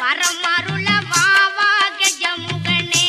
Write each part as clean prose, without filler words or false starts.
பரமருள வா வா கஜமுகனே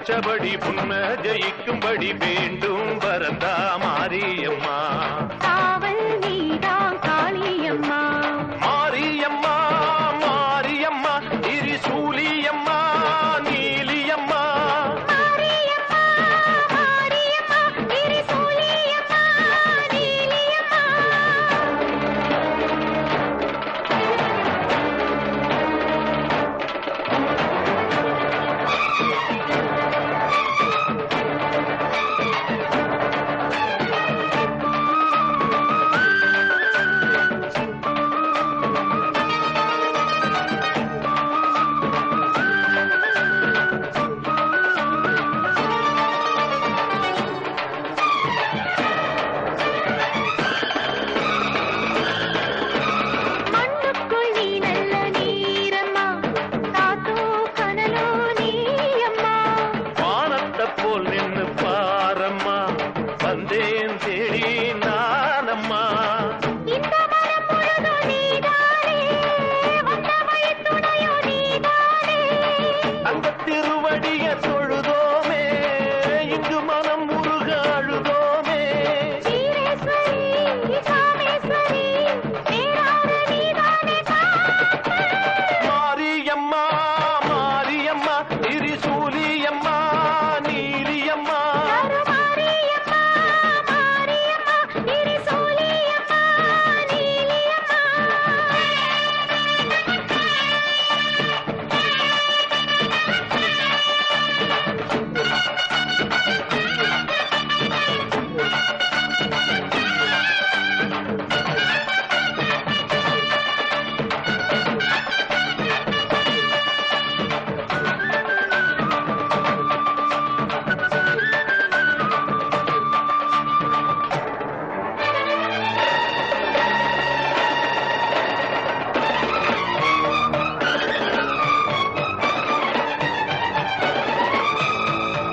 நினைச்சபடி உண்மை ஜெயிக்கும்படி வேண்டும் வரந்தா மாரியம்மா. காவல் நீதான் காளியம்மா. மாரியம்மா மாரியம்மா திரிசூலியம்மா நீலியம்மா. மாரியம்மா மாரியம்மா திரிசூலியம்மா நீலியம்மா. மண்ணுக்குள் நீ நல்ல நீரம்மா. காத்தோ கனலோ நீயம்மா. வானத்தை போல் நின்னு பாரம்மா வந்தேன் தேடி நானம்மா. இந்த மனம் முழுதும் நீதானே. வந்த வழி துணையோ நீதானே. அந்த திருவடிய தொழுதோமே இங்கு மனம் முருக அழுதோமே. சீரேஸ்வரி சாமேஸ்வரி நேராக நீதானே காப்பு. மாரியம்மா மாரியம்மா திரிசூலியம்மா நீலியம்மா. மாரியம்மா மாரியம்மா திரிசூலியம்மா நீலியம்மா.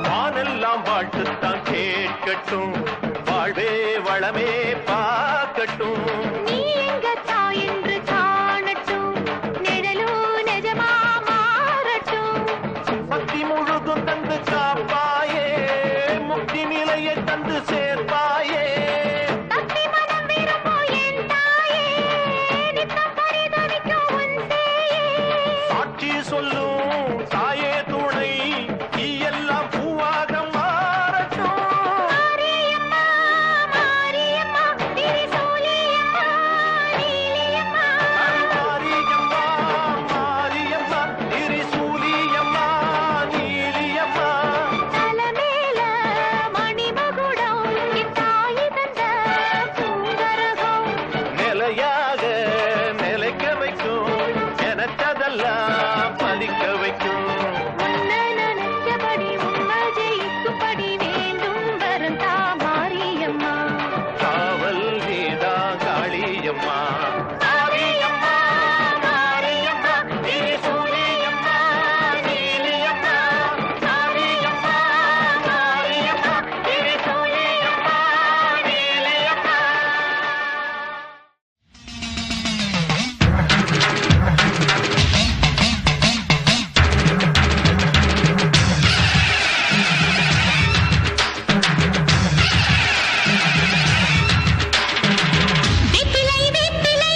வானெல்லாம் வாழ்த்துத்தான் கேட்கட்டும் வாழ்வே வளமே பார்க்கட்டும். நீ எங்க தாய் என்று காணட்டும். நிழலோ நிஜமா மாறட்டும். பக்தி முழுதும் தந்து காப்பாயே முக்தி நிலையை தந்து சேர்ப்பாயே. பக்தி மனம் விரும்பும் என் தாயே. நித்தம் பரிதவிக்கும் உன் சேயே. சாட்சி சொல்லும் தாயே துணை நீ எல்லாம் பூவாக மாறட்டும். மாரியம்மா மாரியம்மா திரிசூலியம்மா நீலியம்மா. மாரியம்மா மாரியம்மா திரிசூலியம்மா நீலியம்மா. தலமேல மணிமகுடம் என் தாய் தந்த பூங்கரகம். நிலையாக நிலைக்க வைக்கும் எனக்கதெல்லாம் பலிக்க வைக்கும். உன்னை நினைச்சபடி உண்மை ஜெயிக்கும்படி வேண்டும் வரந்தா மாரியம்மா. காவல் நீதா காளியம்மா. மாரியம்மா மாரியம்மா திரிசூலியம்மா நீலியம்மா. மாரியம்மா மாரியம்மா திரிசூலியம்மா நீலியம்மா. வேப்பிலை வேப்பிலை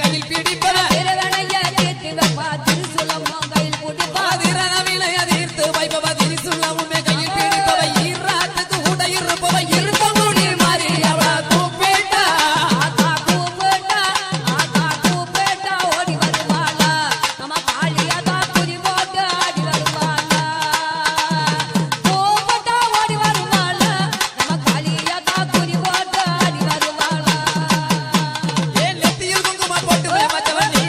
கையில் பிடிப்பவ திருவனைய தீர்த்து வைப்பா திருசுலம்மா கையில் பிடிப்பா திரவினைய தீர்த்து வைப்பவ திருசுலமுமே கையில் பிடிப்பவ ஈராத்துக்கு உடை இருப்பவ இருக்க முடி மாறி அவள கூப்பிட்டா ஆத்தா கூப்பிட்டா ஓடி வருவாளா நம்ம காளியாதா குறி போட்டு ஆடி வருவாளா கூப்பிட்டா ஓடி வருவாளா நம்ம காளியாதா குறி போட்டு ஆடி வருவாளா ஏன் நெத்தியில் குங்குமம் போட்டு மற்றவன் நீ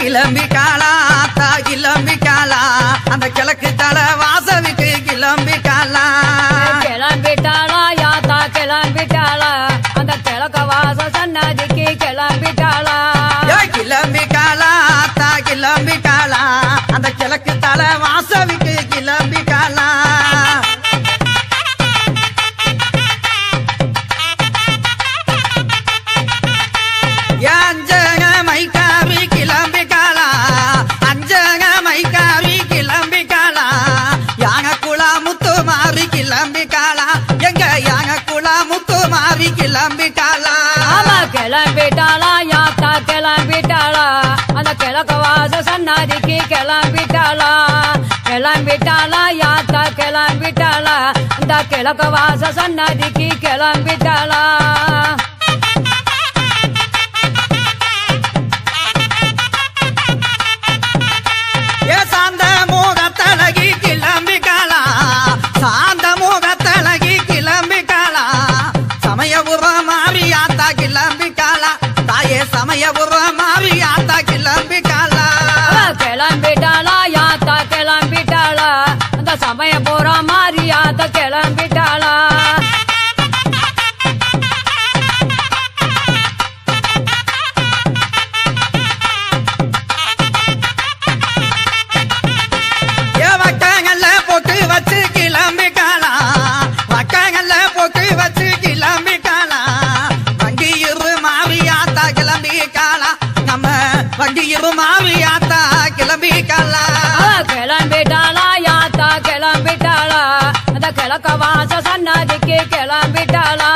கிளம்பிக்காளா ஆத்தா கிளம்பிக்காளா அந்த கிழக்கு தலை வாசலுக்கு கிளம்பிக்காளா கிளம்பிட்டாளா யாத்தா கிளம்பிட்டாளா அந்த கிழக்க வாச சன்னதிக்கு கிளம்பிட்டாளா கிளம்பிக்காளா ஆத்தா கிளம்பிக்காளா அந்த கிழக்கு தலை வாசலுக்கு கிளம்பிக்காளா அஞ்சக மைக்காவி கிளம்பிக்காளா அஞ்சக மைக்காவி கிளம்பிக்காளா யாக குளா முத்து மாறி கிளம்பிக்காளா எங்க யாக குளா முத்து மாறி கிளம்பிக்காளா ஆமா கிளம்பிட்டாளா யாத்தா கிளம்பிட்டாளா அந்த கிழக்க வாச சன்னதிக்கு கிளம்பிட்டாளா கிளம்பிட்டாளா யாத்தா கிளம்பிட்டாளா அந்த கிழக்க வாச சன்னதிக்கு கிளம்பிட்டாளா சாந்த முகத்தழகி கிளம்பிக்காளா சாந்த முகத்தழகி கிளம்பிக்காளா சமயபுர மாரியாத்தா கிளம்பிக்காளா தாயே சமயபுர மாரியாத்தா கிளம்பிக்காளா கிளம்பிட்டாளா யாத்தா கிளம்பிட்டாளா அந்த சமயபுர மாரியாத்தா கிளம்பிட்டாளா வக்கங்கள்ல போட்டு வச்சு கிளம்பிக்காளா வக்கங்கள்ல போட்டு வச்சு கிளம்பிக்காளா வண்டியிரு மாவியாத்தா கிளம்பிக்காளா நம்ம வண்டியிரு மாவியாத்தா கிளம்பிக்காளா கிளம்பிட்டாளா யாத்தா கிளம்பிட்டாளா அந்த கிழக்க வாச சன்னதிக்கு கிளம்பிட்டாளா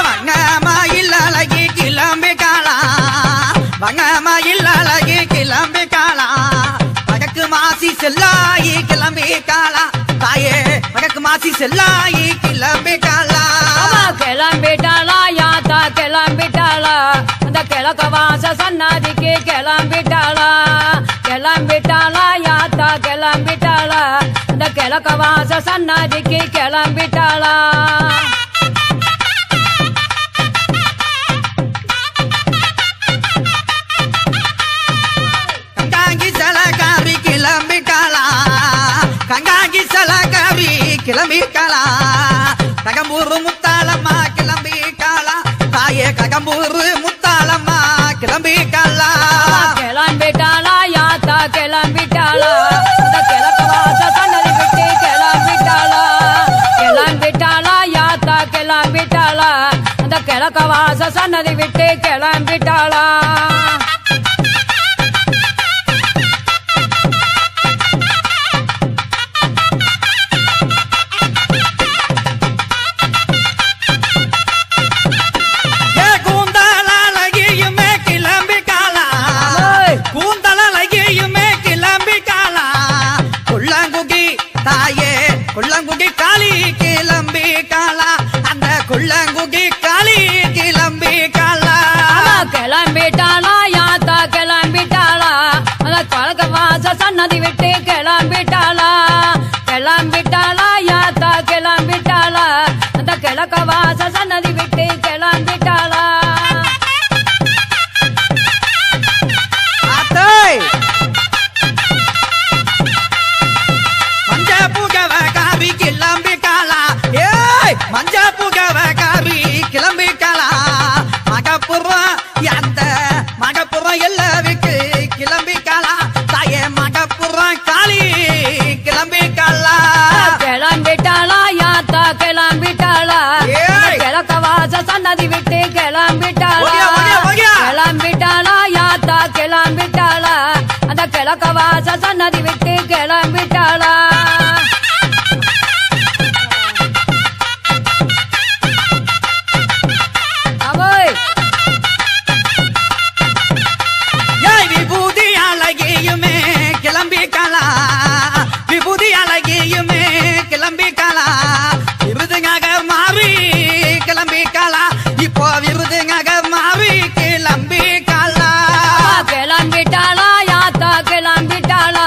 வங்கமயில் அழகி கிளம்பிக்காளா வங்கமயில் அழகி கிளம்பிக்காளா வடக்கு மாசி செல்லாயி கிளம்பிக்காளா தாயே வடக்கு மாசி செல்லாயி கிளம்பிக்காளா கிளம்பிட்டாளா யாத்தா கிளம்பிட்டாளா அந்த கிழக்க வாச சன்னதிக்கு கிளம்பிட்டாளா கிளம்பிட்டாளா யாத்தா கிளம்பிட்டாளா அந்த கிழக்க வாச சன்னதிக்கு கிளம்பிட்டாளா கங்காங்கி சலகாரி கிளம்பிக்காளா கங்காங்கி சலகாரி கிளம்பிக்காளா ககம்பூரு முத்தாளம்மா கிளம்பிக்காளா தாயே ககம்பூரு முத்தாளம்மா கிளம்பிக்காளா கிளம்பிட்டாளா யாத்தா கிளம்பிட்டாளா அந்த கிழக்க வாச சன்னதி விட்டு கிளம்பிட்டாளா கிளம்பிட்டாளா யாத்தா கிளம்பிட்டாளா அந்த கிழக்க வாச சன்னதி விட்டு கிளம்பிட்டாளா கூந்தலழகியுமே கிளம்பிக்காளா கூந்தலழகியுமே கிளம்பிக்காளா குள்ளங்குகி தாயே குள்ளங்குகி காளி கிளம்பிக்காளா அந்த குள்ளங்குகி காளி கிளம்பிக்காளா கிளம்பிட்டாளா யாத்தா கிளம்பிட்டாளா அந்த கிழக்க வாச சன்னதி விட்டு கிளம்பிட்டாளா கிளம்பிட்டாளா யாத்தா கிளம்பிட்டாளா அந்த கிழக்க வாச சன்னதி விட்டு கிளம்பிட்டாளா மஞ்ச புகவ காவி கிளம்பிக்காளா ஏய் மஞ்ச புகவ காவி கிளம்பிக்காளா மகப்புறம் அந்த மகப்புறம் எல்லாருக்கு கிளம்பிக்காளா தாயே மகப்புறம் காளி கிளம்பிக்காளா கிளம்பிட்டாளா யாத்தா கிளம்பிட்டாளா ஏய். கிழக்க வாச சன்னதி விட்டு கிளம்பிட்டாளா கிளம்பிட்டாளா யாத்தா கிளம்பிட்டாளா அந்த கிழக்க வாச சன்னதி விட்டு கிளம்பிட்டாளா ஏய் விபூதி அழகியுமே கிளம்பிக்காளா விபூதி அழகியுமே கிளம்பிக்காளா விருதுங்காக மாறி கிளம்பிக்காளா இப்போ விருதுங்காக மாறி கிளம்பிக்காளா கிளம்பிட்டாளா யாத்தா கிளம்பிட்டாளா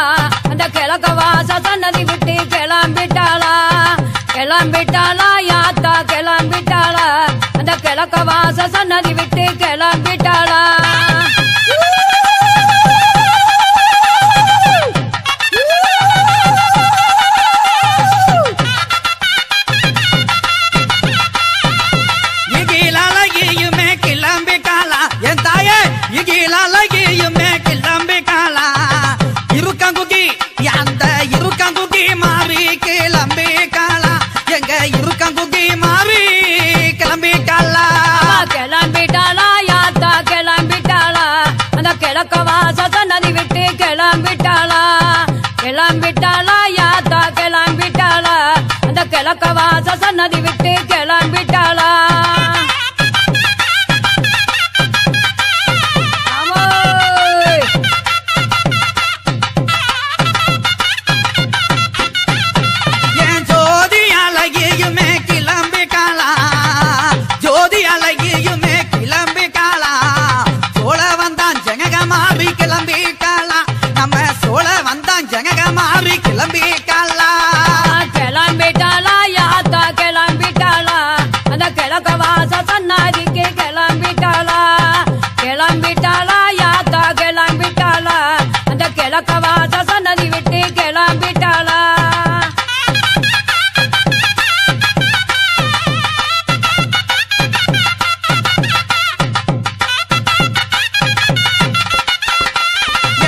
அந்த கிழக்க வாச சன்னதி விட்டு கிளம்பிட்டாளா கிளம்பிட்டாளா யாத்தா கிளம்பிட்டாளா அந்த கிழக்க வாச சன்னதி விட்டு கிளம்பிட்டாளா இகிலழகியுமே கிளம்பிட்டாளா என் தாயே இகிலழகியுமே கிளம்பிட்டாளா இருக்கங்குகி அந்த இருக்கங்குகி மாறி கிளம்பிட்டாளா எங்க இருக்கங்குகி மாறி கிளம்பிட்டாளா கிளம்பிட்டாளா யாத்தா கிளம்பிட்டாளா அந்த கிழக்க வாச சன்னதி விட்டு கிளம்பிட்டாளா கிளம்பிட்டாளா யாத்தா கிளம்பிட்டாளா அந்த கிழக்க வாச சன்னதி விட்டு கிளம்பிட்டாளா என் ஜோதி அழகியுமே கிளம்பிட்டாளா ஜோதி அழகியுமே கிளம்பிட்டாளா சோழ வந்தான் ஜனக மாறி கிளம்பிட்டாளா நம்ம சோழ வந்தான் ஜனக மாறி கிளம்பிட்டாளா கிளம்பிட்டாளா யாத்தா கிளம்பிட்டாளா அந்த கிழக்க வாச சன்னதிக்கு கிளம்பிட்டாளா கிளம்பிட்டாளா யாத்தா கிளம்பிட்டாளா அந்த கிழக்க வாச சன்னதி விட்டு கிளம்பிட்டாளா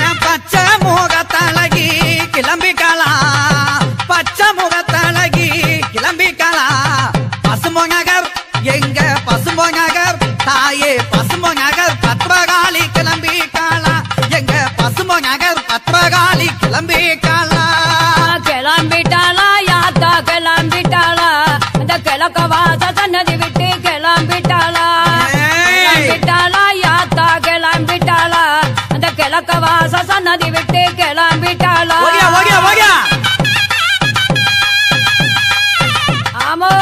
என் பச்சை முகத்தழகி கிளம்பிட்டாளா பச்சை முகத்தழகி கிளம்பிட்டாளா பசும்பொங்கர் எங்க பசும்பொங்கர் தாயே பசும்பொங்கர் பத்மகாளி கிளம்பிட்டாளா எங்க பசும்பொங்கர் பத்மகாளி கிளம்பிட்டாளா கிளம்பிட்டாளா யாத்தா கிளம்பிட்டாளா அந்த கிழக்க வாச சன்னதி விட்டு கிளம்பிட்டாளா கிளம்பிட்டாளா யாத்தா கிளம்பிட்டாளா அந்த கிழக்க வாச சன்னதி விட்டு கிளம்பிட்டாளா ஓடியா ஓடியா ஓடியா ஆமோ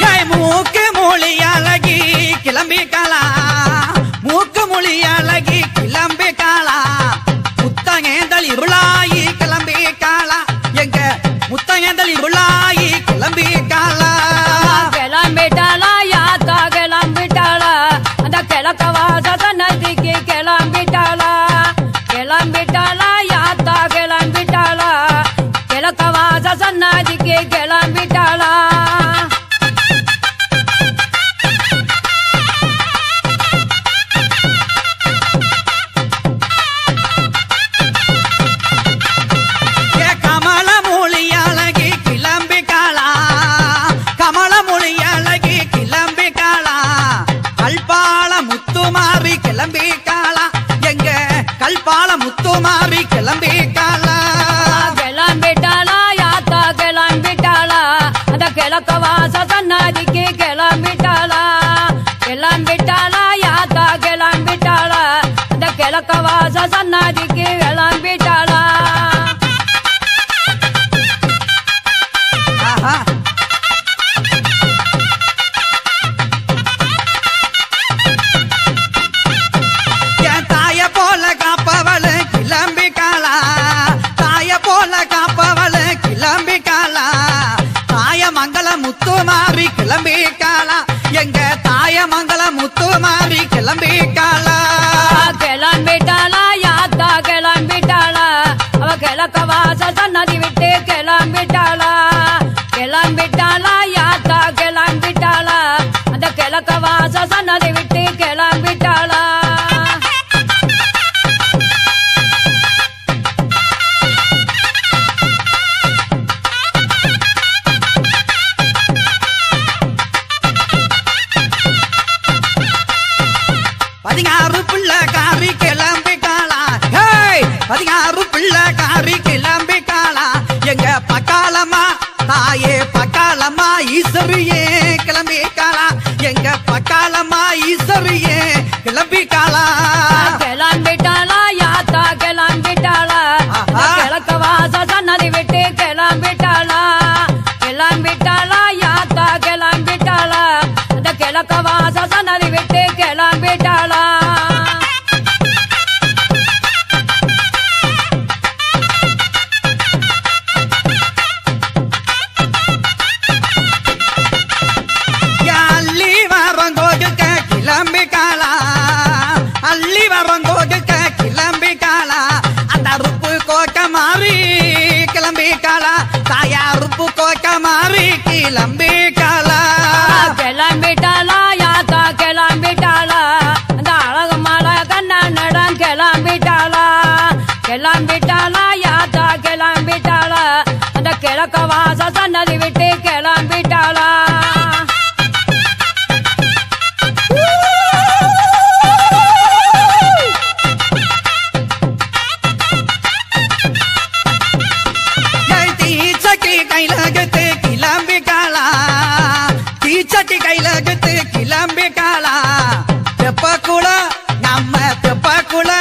ஏய் மூக்கு மொழி அழகி கிளம்பிட்டாளா மூக்கு மொழி அழகி கிளம்பிட்டாளா முத்தங்கேந்தல் இருளாயி கிளம்பிட்டாளா எங்க முத்தங்கேந்தல் இருளாயி கிளம்பிட்டாளா கிளம்பிட்டாளா யாத்தா கிளம்பிட்டாளா அந்த கிழக்க வாச சன்னதிக்கு கிளம்பிட்டாளா கிளம்பிட்டாளா யாத்தா கிளம்பிட்டாளா கிழக்க வாச சன்னதிக்கு கிளம்பிட்டாளா ஏ கமல மொழி அழகி கிளம்பிட்டாளா கமல மொழி அழகி கிளம்பிட்டாளா கல்பால முத்துமாரி கிளம்பிட்டாளா எங்க கல்பால முத்துமாரி கிளம்பிட்டாளா கிளம்பிட்டாளா யாத்தா கிளம்பிட்டாளா அந்த கிழக்க வாச சன்னதிக்கு கிளம்பிட்டாளா கிளம்பிட்டாளா யாத்தா கிளம்பிட்டாளா அந்த கிழக்க வாச சன்னதிக்கு கிளம்பிட்டாளா ஆஹா. என் தாய போல காப்பவளு கிளம்பிட்டாளா தாய போல காப்பவளு கிளம்பிட்டாளா தாய மங்கள முத்து மாறி கிளம்பிட்டாளா எங்க தாய மங்கள முத்து மாறி கிளம்பிட்டாளா கிளம்பிட்டாளா யாத்தா கிளம்பிட்டாளா அவ கிழக்க வாச சன்னதி விட்டு கிளம்பிட்டாளா கிளம்பிட்டாளா யாத்தா கிளம்பிட்டாளா அந்த கிழக்க வாச சன்னதி விட்டு கிளம்பிட்டாளா பதினாறு பிள்ளை காரி கிளம்பிட்டாளா ஹேய் 16 பிள்ளை காரி கிளம்பிட்டாளா எங்க பக்காலம்மா தாயே பக்காலம்மா ஈஸ்வரியே கிளம்பிட்டாளா எங்க பக்காலம்மா ஈஸ்வரியே கிளம்பிட்டாளா கிளம்பிட்டாளா யாத்தா கிளம்பிட்டாளா ஆஹா. கிழக்க வாச சன்னதி விட்டு கிளம்பிட்டாளா கிளம்பிட்டாளா யாத்தா கிளம்பிட்டாளா அந்த கிழக்க வாச சன்னதி விட்டு கிளம்பிட்டாளா கிழக்க வாச சன்னதி விட்டு கிளம்பிட்டாளா தீச்சட்டி கையில கத்து கிளம்பிட்டாளா தீச்சட்டி கையில கத்து கிளம்பிட்டாளா தெப்பக்குள நம்ம தெப்பக்குள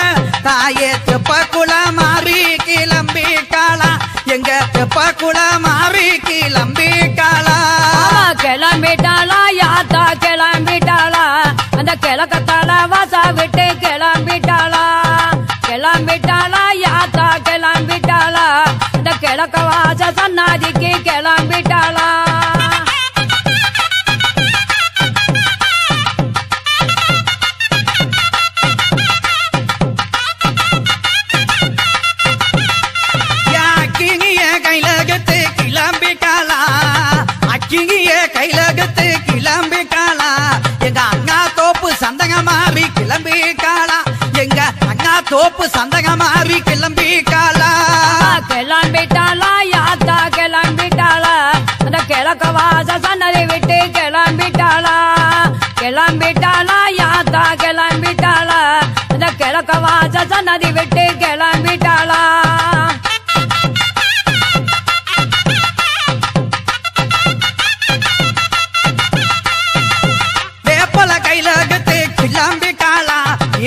தாயே தெப்பக்குள மாறி கிளம்பிட்டாளா எங்க தெப்பக்குள மாறி கிளம்பிட்டாளா கிளம்பிட்டாளா யாத்தா கிளம்பிட்டாளா அந்த கிழக்கத்தால வாசா விட்டு கிளம்பிட்டாளா கிளம்பிட்டாளா யாத்தா கிளம்பிட்டாளா அந்த கிழக்க வாச சன்னாதிக்கு கிளம்பிட்டாளா கைலகத்து கிளம்பிட்டாளா எங்க அண்ணா தோப்பு சந்தக மாறி கிளம்பிட்டாளா எங்க அண்ணா தோப்பு சந்தக மாறி கிளம்பிட்டாளா கிளம்பிட்டாளா யாத்தா கிளம்பிட்டாளா அந்த கிழக்க வாச சன்னதி விட்டு கிளம்பிட்டாளா கிளம்பிட்டாளா யாத்தா கிளம்பிட்டாளா அந்த கிழக்க வாச சன்னதி விட்டு கிளம்பிட்டாளா கிளம்பிட்டாளா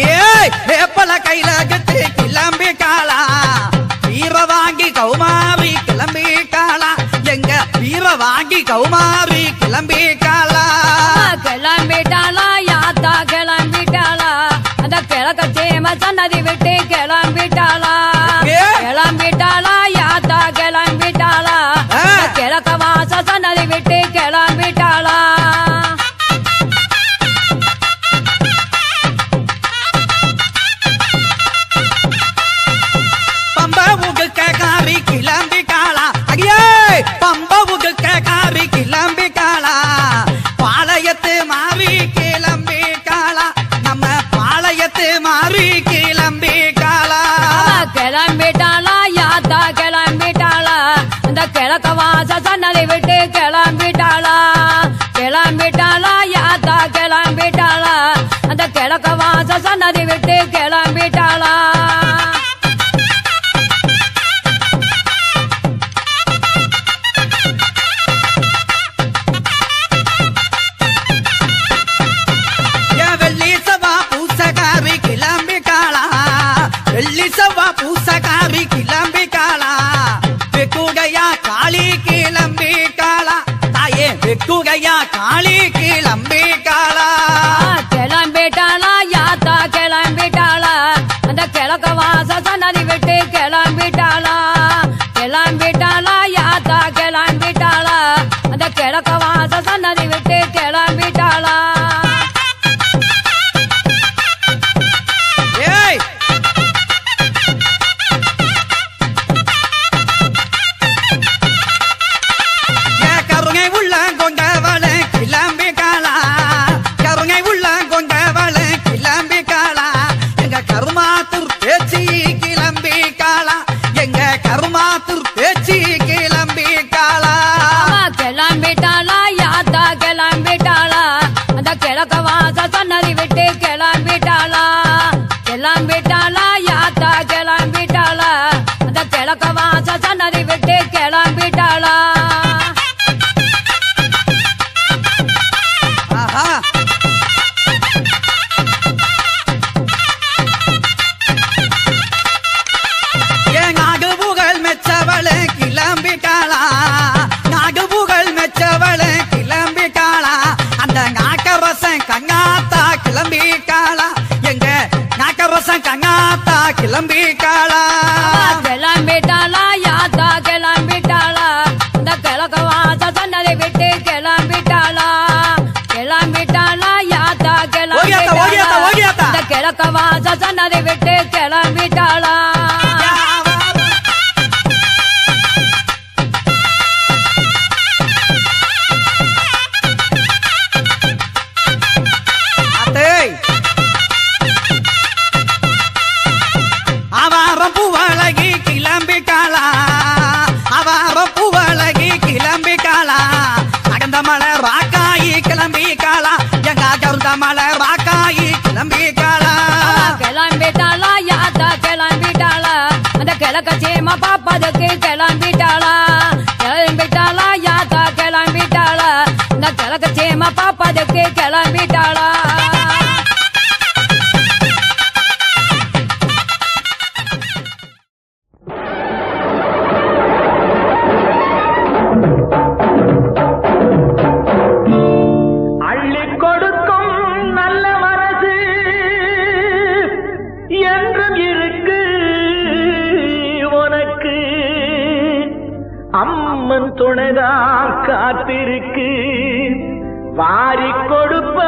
ஏய் வேப்பல கைலகத்து கிளம்பிட்டாளா வீர வாங்கி கௌமாரி கிளம்பிட்டாளா எங்க வீர வாங்கி கௌமாரி கிளம்பிட்டாளா கிளம்பிட்டாளா யாத்தா கிளம்பிட்டாளா அந்த கிழக்க சேம சன்னதி விட்டு கிளம்பிட்டாளா கிளம்பிட்டாளா யாத்தா கிளம்பிட்டாளா கிழக்க வாச சன்னதி விட்டு கிளம்பிட்டாளா காரி கிளம்பிட்டாளா அடியே பம்பவுக்கு காரி கிளம்பிட்டாளா பாளையத்து மாறி கிளம்பிட்டாளா நம்ம பாளையத்து மாறி கிளம்பிட்டாளா கிளம்பிட்டாளா யாத்தா கிளம்பிட்டாளா அந்த கிழக்க வாச சன்னதி விட்டு கிளம்பிட்டாளா கிளம்பிட்டாளா யாத்தா கிளம்பிட்டாளா அந்த கிழக்க வாச சன்னதி விட்டு கிளம்பிட்டாளா வெள்ளிசவா பூசகாரி கிளம்பிட்டாளா வெக்குகையா காளி கிளம்பிட்டாளா தாயே வெக்குகையா காளி கிளம்பிட்டாளா கிளம்பிட்டாளா யாத்தா கிளம்பிட்டாளா அந்த கிழக்க வாச சன்னதி விட்டு கிளம்பிட்டாளா கிளம்பிட்டாளா யாத்தா கிளம்பிட்டாளா அந்த கிழக்க வாச சன்னதி விட்டு கிளம்பிட்டாளா கிளம்பிட்டாளா யாத்தா கிளம்பிட்டாளா அந்த கிழக்க வாச சன்னதி விட்டு கிளம்பிட்டாளா கிளம்பிட்டாளா யாத்தா கிளம்பிட்டாளா அந்த கிழக்க வாச சன்னதி விட்டு கிளம்பிட்டாளா கிளம்பிட்டாளா நாகபுகள் மெச்சவள கிளம்பிட்டாளா அந்த நாக்கரசன் கங்காத்தா கிளம்பிட்டாளா எங்க நாக்கரசன் கங்காத்தா கிளம்பிட்டாளா கிளம்பிட்டாளா யாத்தா கிளம்பிட்டாளா அந்த கிழக்க வாச சன்னதி விட்டு கிளம்பிட்டாளா கிளம்பிட்டாளா யாத்தா கிளம்பிட்டாளா அந்த கிழக்க வாச சன்னதி விட்டு கிளம்பிட்டாளா அவரம் பூவழகி கிளம்பிட்டாளா அவரம் பூவ பாப்பதுக்கு கிளம்பிட்டாளா கிளம்பிட்டாளா யாத்தா கிளம்பிட்டாளா இந்த கிழக்கு சேம பாப்பதுக்கு கிளம்பிட்டாளா அள்ளி கொடுக்கும் நல்ல மனசு என்றும் இருக்கு உனக்கு அம்மன் துணைதான் காத்திருக்கு வாரி கொடுப்ப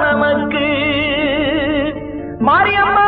நமக்கு மாரியம்மா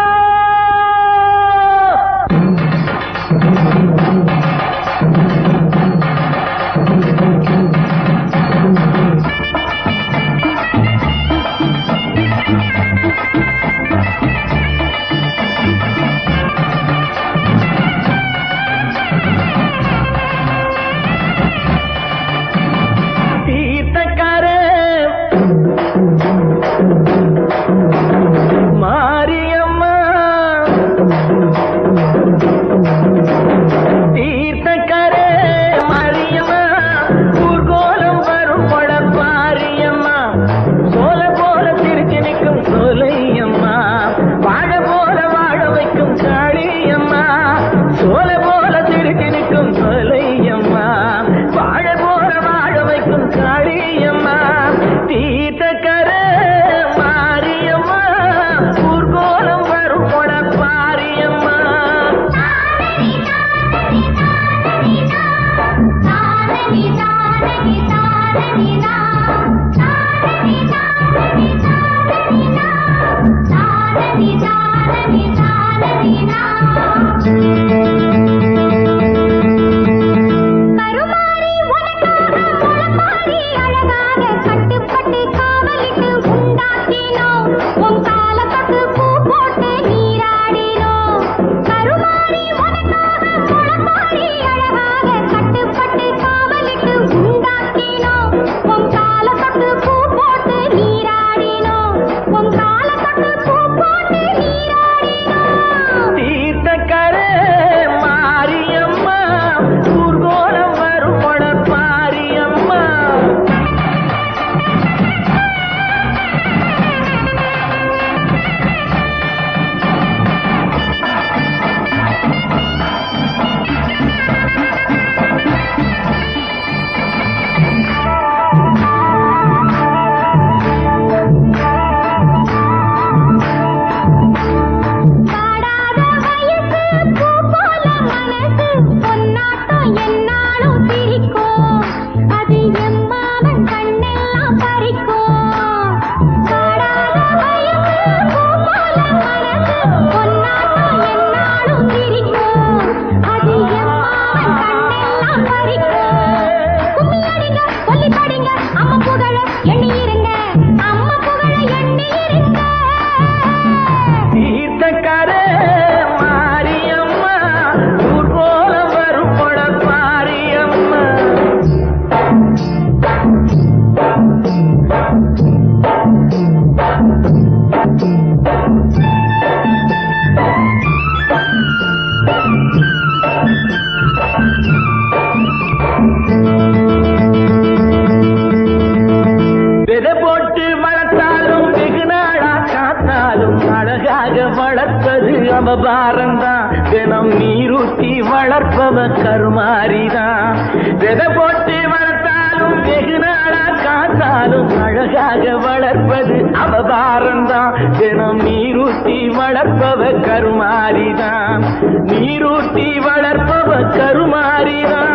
அவபாரந்தான் தினம் நீரூட்டி வளர்ப்பவ கருமாரிதான். விதை போட்டு வளர்த்தாலும் வெகு நாளா காத்தாலும் அழகாக வளர்ப்பது அவபாரந்தான். தினம் நீரூட்டி வளர்ப்பவ கருமாரிதான். நீரூட்டி வளர்ப்பவ கருமாரிதான்.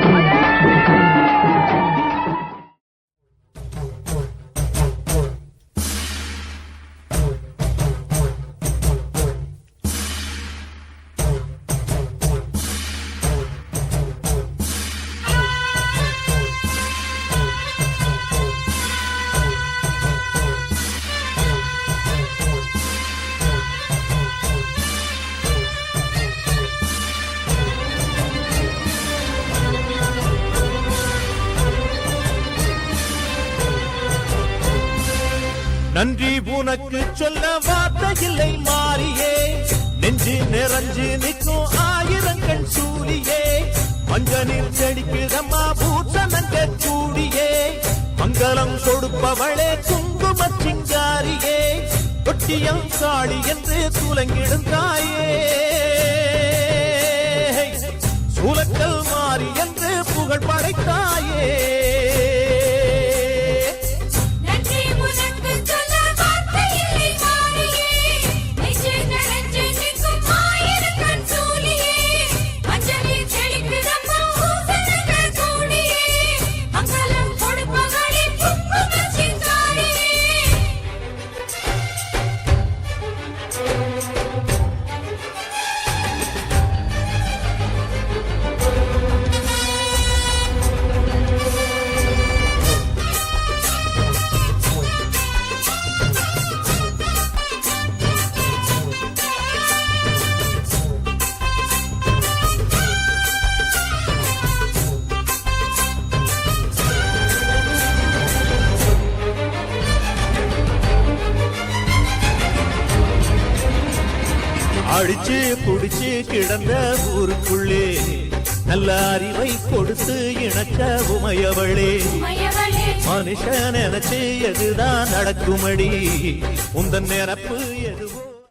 Yeah. நன்றி உனக்கு சொல்ல வார்த்தை இல்லை மாறியே நெஞ்சு நிறைஞ்சு நிற்கும் ஆயிரங்கள் சூரியே மஞ்சனில் செடிக்குதம்மா பூச நஞ்ச கூடியே மங்களம் கொடுப்பவளே குங்கும சிங்காரியே தொட்டியம் காளி என்று துலங்கிடும் தாயே சூலக்கல் மாறி என்று புகழ் படைத்தாயே நன்றி உனக்கு சொல்ல வார்த்தை இல்லை மாறியே நெஞ்சு நிறைஞ்சு நிற்கும் ஆயிரக்கண் சூலியே மஞ்சளில் செழிக்குதம்மா பூசணங்க கூடியே மங்களம் கொடுப்பவளே குங்கும சிங்காரியே அடிச்சு புடிச்சு கிடந்த ஊருக்குள்ளே நல்ல அறிவை கொடுத்து இணக்க உமையவளே மயவளே மனுஷன் நினைச்சு எதுதான் நடக்குமடி உந்தன் நினப்பு எதுவும்